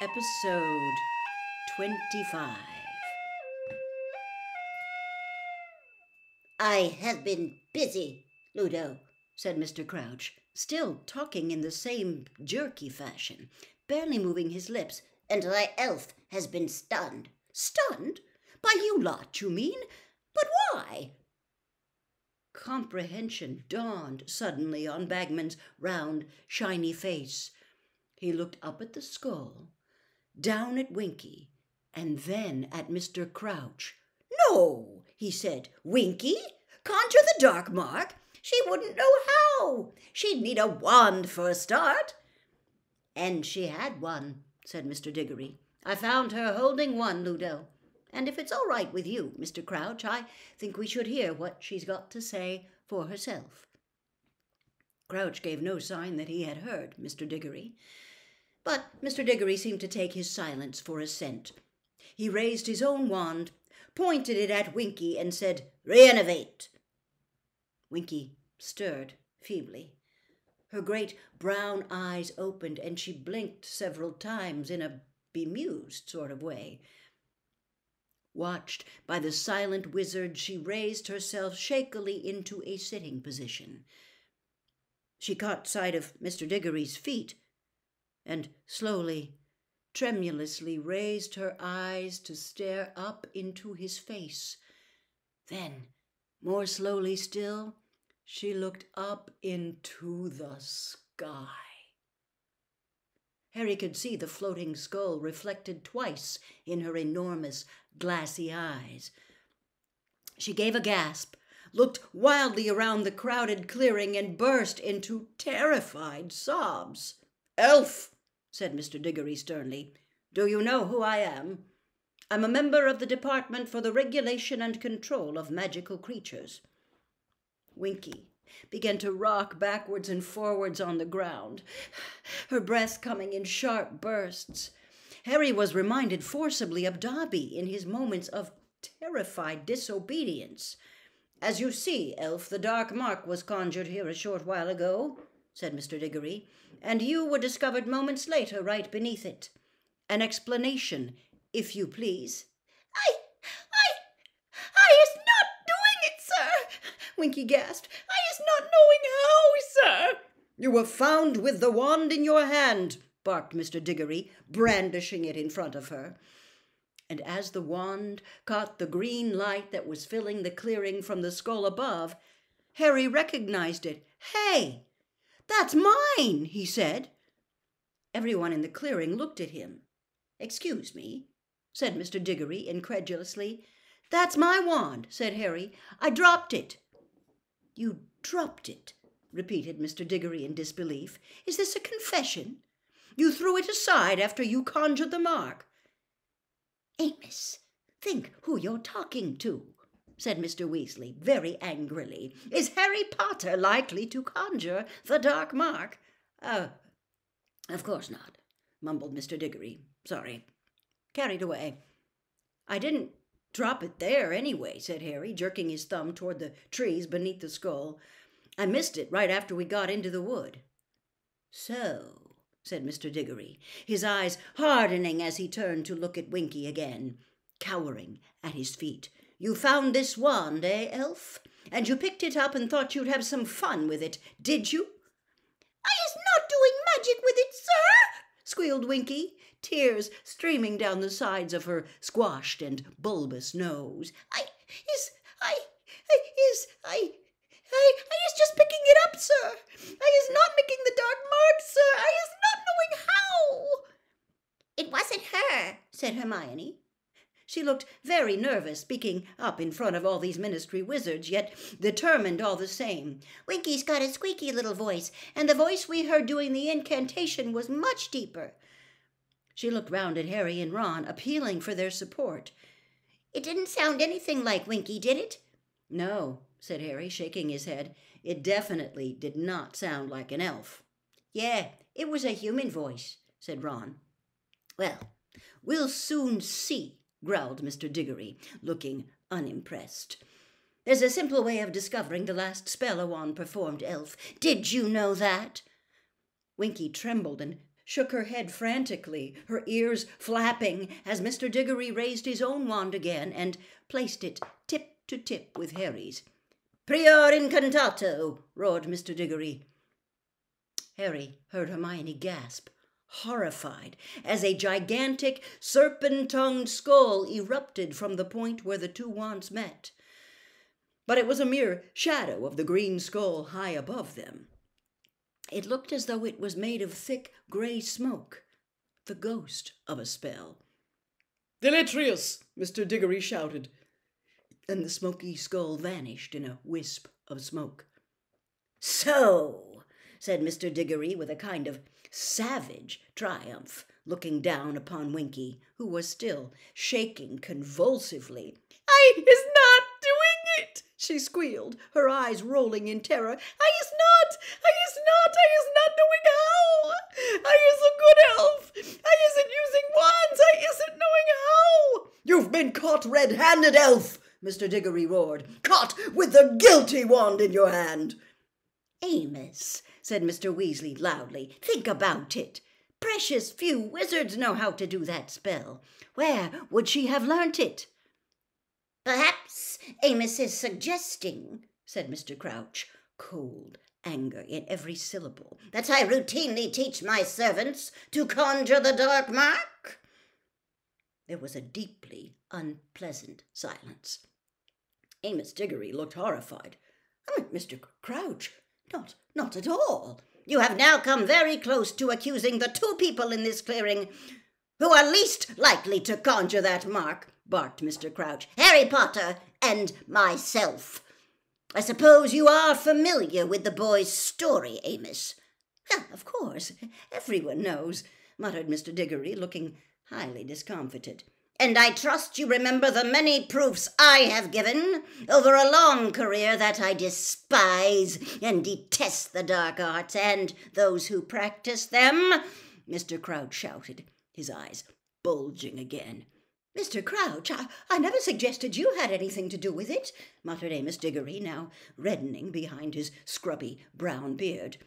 Episode 25. "I have been busy, Ludo," said Mr. Crouch, still talking in the same jerky fashion, barely moving his lips, "and my elf has been stunned." "Stunned? By you lot, you mean? But why?" Comprehension dawned suddenly on Bagman's round, shiny face. He looked up at the skull, down at Winky, and then at Mr. Crouch. "No," he said. "Winky? Conjure the dark mark? She wouldn't know how. She'd need a wand for a start." "And she had one," said Mr. Diggory. "I found her holding one, Ludo. And if it's all right with you, Mr. Crouch, I think we should hear what she's got to say for herself." Crouch gave no sign that he had heard Mr. Diggory, but Mr. Diggory seemed to take his silence for assent. He raised his own wand, pointed it at Winky, and said, "Renovate." Winky stirred feebly. Her great brown eyes opened, and she blinked several times in a bemused sort of way. Watched by the silent wizard, she raised herself shakily into a sitting position. She caught sight of Mr. Diggory's feet, and slowly, tremulously raised her eyes to stare up into his face. Then, more slowly still, she looked up into the sky. Harry could see the floating skull reflected twice in her enormous, glassy eyes. She gave a gasp, looked wildly around the crowded clearing, and burst into terrified sobs. "Elf!" said Mr. Diggory sternly. "Do you know who I am? I'm a member of the Department for the Regulation and Control of Magical Creatures." Winky began to rock backwards and forwards on the ground, her breath coming in sharp bursts. Harry was reminded forcibly of Dobby in his moments of terrified disobedience. "As you see, Elf, the dark mark was conjured here a short while ago," said Mr. Diggory, "and you were discovered moments later right beneath it. An explanation, if you please." I is not doing it, sir," Winky gasped. "I is not knowing how, sir." "You were found with the wand in your hand," barked Mr. Diggory, brandishing it in front of her. And as the wand caught the green light that was filling the clearing from the skull above, Harry recognized it. "Hey, that's mine," he said. Everyone in the clearing looked at him. "Excuse me," said Mr. Diggory incredulously. "That's my wand," said Harry. "I dropped it." "You dropped it?" repeated Mr. Diggory in disbelief. "Is this a confession? You threw it aside after you conjured the mark?" "Amos, think who you're talking to," said Mr. Weasley very angrily. "Is Harry Potter likely to conjure the dark mark?" Of course not," mumbled Mr. Diggory. "Sorry. Carried away." "I didn't drop it there anyway," said Harry, jerking his thumb toward the trees beneath the skull. "I missed it right after we got into the wood." "So," said Mr. Diggory, his eyes hardening as he turned to look at Winky again, cowering at his feet. "You found this wand, eh, Elf? And you picked it up and thought you'd have some fun with it, did you?" "I is not doing magic with it, sir," squealed Winky, tears streaming down the sides of her squashed and bulbous nose. I is just picking it up, sir. I is not making the dark mark, sir. I is not knowing how." "It wasn't her," said Hermione. She looked very nervous, speaking up in front of all these ministry wizards, yet determined all the same. "Winky's got a squeaky little voice, and the voice we heard doing the incantation was much deeper." She looked round at Harry and Ron, appealing for their support. "It didn't sound anything like Winky, did it?" "No," said Harry, shaking his head. "It definitely did not sound like an elf." "Yeah, it was a human voice," said Ron. "Well, we'll soon see," growled Mr. Diggory, looking unimpressed. "There's a simple way of discovering the last spell a wand performed, Elf. Did you know that?" Winky trembled and shook her head frantically, her ears flapping as Mr. Diggory raised his own wand again and placed it tip to tip with Harry's. "Prior incantato!" roared Mr. Diggory. Harry heard Hermione gasp, horrified, as a gigantic, serpent-tongued skull erupted from the point where the two wands met. But it was a mere shadow of the green skull high above them. It looked as though it was made of thick grey smoke, the ghost of a spell. "Deletrius!" Mr. Diggory shouted, and the smoky skull vanished in a wisp of smoke. "So," said Mr. Diggory with a kind of savage triumph, looking down upon Winky, who was still shaking convulsively. "I is not doing it," she squealed, her eyes rolling in terror. I is not knowing how. I is a good elf. I isn't using wands. I isn't knowing how." "You've been caught red-handed, elf," Mr. Diggory roared. "Caught with the guilty wand in your hand." "Amos," said Mr. Weasley loudly, "think about it. Precious few wizards know how to do that spell. Where would she have learnt it?" "Perhaps Amos is suggesting," said Mr. Crouch, cold anger in every syllable, "that I routinely teach my servants to conjure the dark mark." There was a deeply unpleasant silence. Amos Diggory looked horrified. "Mr. Crouch, not at all." "You have now come very close to accusing the two people in this clearing who are least likely to conjure that mark," barked Mr. Crouch. "Harry Potter and myself. I suppose you are familiar with the boy's story, Amos?" "Of course, everyone knows," muttered Mr. Diggory, looking highly discomfited. "And I trust you remember the many proofs I have given over a long career that I despise and detest the dark arts and those who practice them," Mr. Crouch shouted, his eyes bulging again. "Mr. Crouch, I never suggested you had anything to do with it," muttered Amos Diggory, now reddening behind his scrubby brown beard.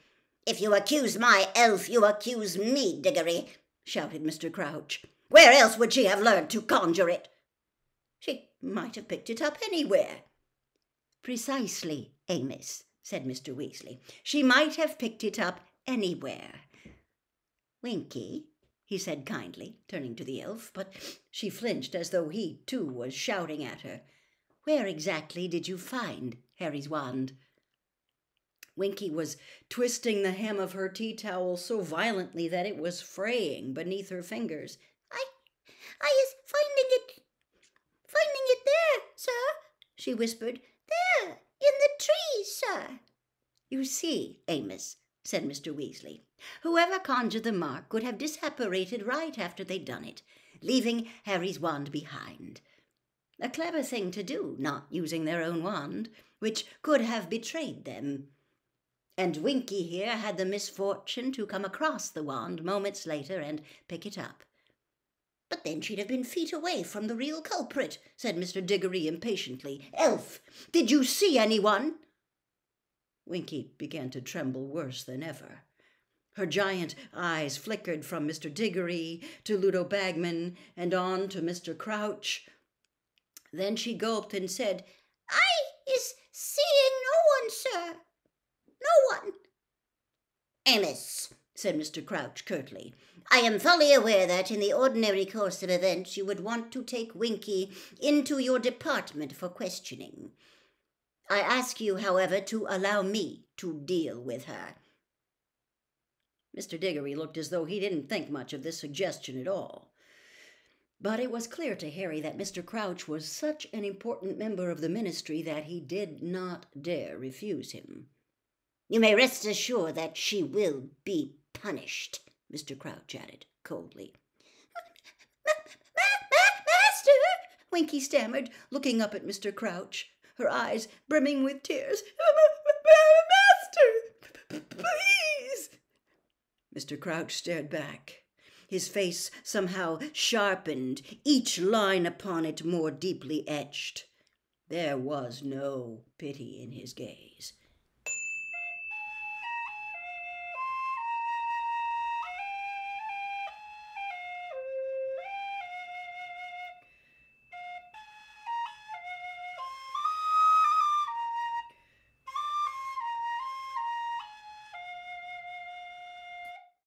"If you accuse my elf, you accuse me, Diggory," shouted Mr. Crouch. "Where else would she have learned to conjure it?" "She might have picked it up anywhere." "Precisely, Amos," said Mr. Weasley. "She might have picked it up anywhere. Winky," he said kindly, turning to the elf, but she flinched as though he, too, was shouting at her. "Where exactly did you find Harry's wand?" Winky was twisting the hem of her tea towel so violently that it was fraying beneath her fingers. I is finding it there, sir," she whispered. "There, in the trees, sir." "You see, Amos," said Mr. Weasley, "whoever conjured the mark could have disapparated right after they'd done it, leaving Harry's wand behind. A clever thing to do, not using their own wand, which could have betrayed them. And Winky here had the misfortune to come across the wand moments later and pick it up." "But then she'd have been feet away from the real culprit," said Mr. Diggory impatiently. "Elf, did you see anyone?" Winky began to tremble worse than ever. Her giant eyes flickered from Mr. Diggory to Ludo Bagman and on to Mr. Crouch. Then she gulped and said, "I is seeing no one, sir. No one." "Amos," said Mr. Crouch curtly, "I am fully aware that in the ordinary course of events you would want to take Winky into your department for questioning. I ask you, however, to allow me to deal with her." Mr. Diggory looked as though he didn't think much of this suggestion at all. But it was clear to Harry that Mr. Crouch was such an important member of the ministry that he did not dare refuse him. "You may rest assured that she will be punished," Mr. Crouch added coldly. "Master," Winky stammered, looking up at Mr. Crouch, her eyes brimming with tears. "Master, please." Mr. Crouch stared back, his face somehow sharpened, each line upon it more deeply etched. There was no pity in his gaze.